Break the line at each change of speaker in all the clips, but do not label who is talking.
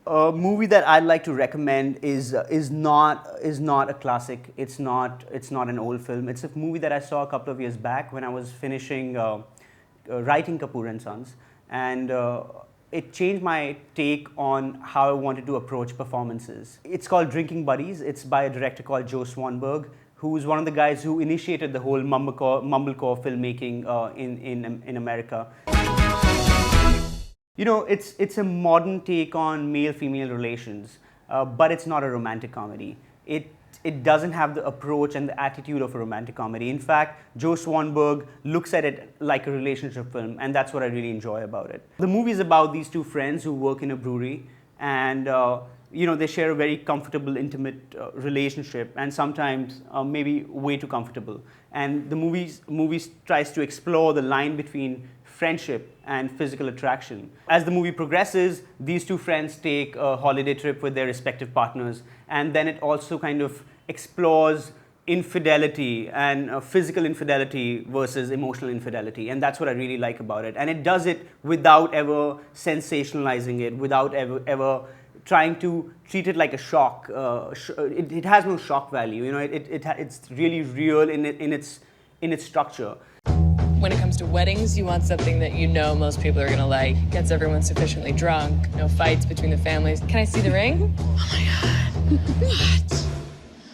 A movie that I'd like to recommend is not a classic. It's not an old film. It's a movie that I saw a couple of years back when I was finishing writing Kapoor and Sons, and it changed my take on how I wanted to approach performances. It's called Drinking Buddies. It's by a director called Joe Swanberg, who's one of the guys who initiated the whole mumblecore filmmaking in America. It's a modern take on male-female relations, but it's not a romantic comedy. It doesn't have the approach and the attitude of a romantic comedy. In fact, Joe Swanberg looks at it like a relationship film, and that's what I really enjoy about it. The movie is about these two friends who work in a brewery, and they share a very comfortable, intimate relationship, and sometimes maybe way too comfortable. And the movie tries to explore the line between friendship and physical attraction. As the movie progresses, these two friends take a holiday trip with their respective partners, and then it also kind of explores infidelity and physical infidelity versus emotional infidelity, and that's what I really like about it. And it does it without ever sensationalizing it, without ever trying to treat it like a shock. It has no shock value. It's really real in its structure.
When it comes to weddings, you want something that you know most people are gonna like. Gets everyone sufficiently drunk, no fights between the families. Can I see the ring? Oh my God. What?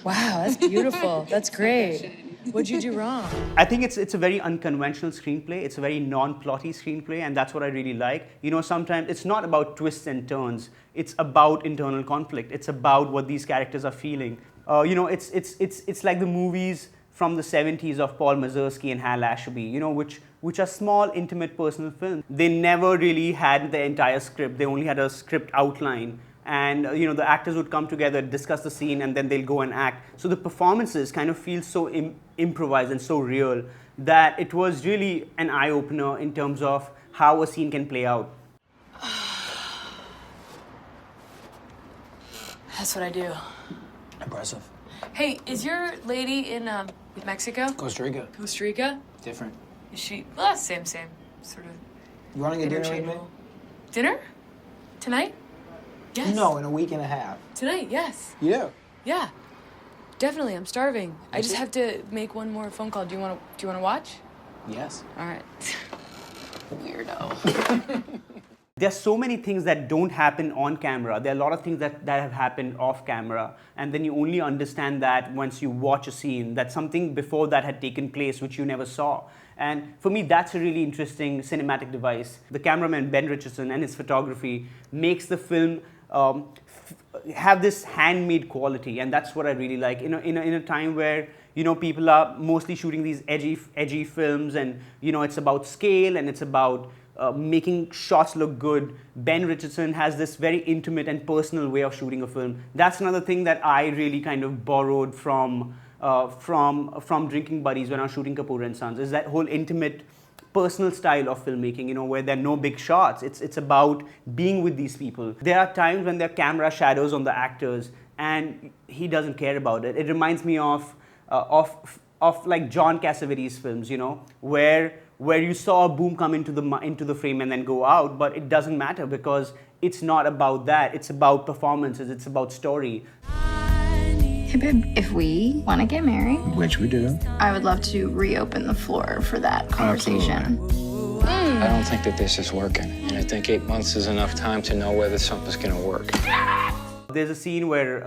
Wow, that's beautiful. That's great. What'd you do wrong?
I think it's a very unconventional screenplay. It's a very non-plotty screenplay, and that's what I really like. Sometimes it's not about twists and turns. It's about internal conflict. It's about what these characters are feeling. It's like the movies from the 70s of Paul Mazursky and Hal Ashby, which are small, intimate, personal films. They never really had the entire script. They only had a script outline. And the actors would come together, discuss the scene, and then they'll go and act. So the performances kind of feel so improvised and so real that it was really an eye-opener in terms of how a scene can play out.
That's what I do.
Impressive.
Hey, is your lady in Mexico?
Costa Rica.
Costa Rica?
Different.
Is she? Well, same. Sort of.
You running a dinner with me?
interchangeable. Dinner? Tonight? Yes.
No, in a week and a half.
Tonight, yes.
Yeah.
Yeah. Definitely, I'm starving. I just have to make one more phone call. Do you want to watch?
Yes.
All right. Weirdo.
There's so many things that don't happen on camera. There are a lot of things that have happened off camera, and then you only understand that once you watch a scene, that something before that had taken place which you never saw. And for me, that's a really interesting cinematic device. The cameraman, Ben Richardson, and his photography makes the film have this handmade quality, and that's what I really like. In a time where people are mostly shooting these edgy films, and it's about scale and it's about making shots look good. Ben Richardson has this very intimate and personal way of shooting a film. That's another thing that I really kind of borrowed from Drinking Buddies when I was shooting Kapoor and Sons, is that whole intimate, personal style of filmmaking, where there are no big shots. It's about being with these people. There are times when there are camera shadows on the actors, and he doesn't care about it. It reminds me of like John Cassavetes' films, where you saw a boom come into the frame and then go out, but it doesn't matter because it's not about that. It's about performances. It's about story.
Hey babe, if we want to get married,
Which we do.
I would love to reopen the floor for that conversation.
I don't think that this is working, and I think 8 months is enough time to know whether something's gonna work.
There's a scene where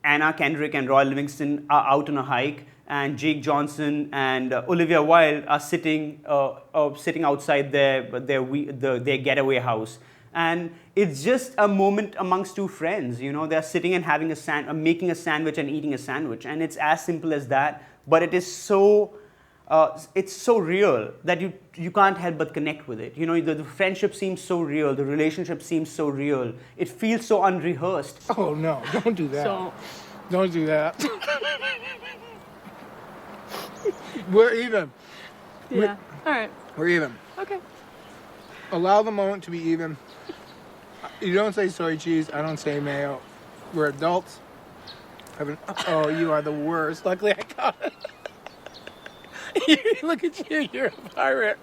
Anna Kendrick and Roy Livingston are out on a hike, and Jake Johnson and Olivia Wilde are sitting outside their getaway house. And it's just a moment amongst two friends, they're sitting and having making a sandwich and eating a sandwich. And it's as simple as that, but it is it's so real that you can't help but connect with it. The friendship seems so real, the relationship seems so real. It feels so unrehearsed.
Oh no, don't do that. Don't do that. We're even.
Yeah. All right.
We're even.
Okay.
Allow the moment to be even. You don't say soy cheese. I don't say mayo. We're adults. Oh, you are the worst. Luckily, I caught it. Look at you. You're a pirate.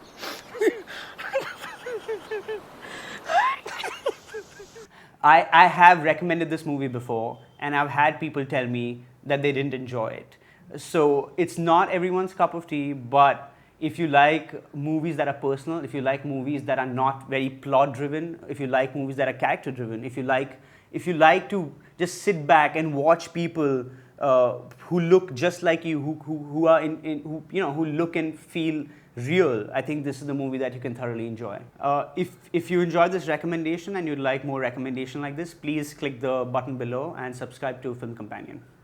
I have recommended this movie before, and I've had people tell me that they didn't enjoy it. So it's not everyone's cup of tea, but if you like movies that are personal, if you like movies that are not very plot driven, if you like movies that are character driven, if you like to just sit back and watch people who look just like you, who are who, you know, who look and feel real, I think this is the movie that you can thoroughly enjoy. If you enjoyed this recommendation and you'd like more recommendation like this, please click the button below and subscribe to Film Companion.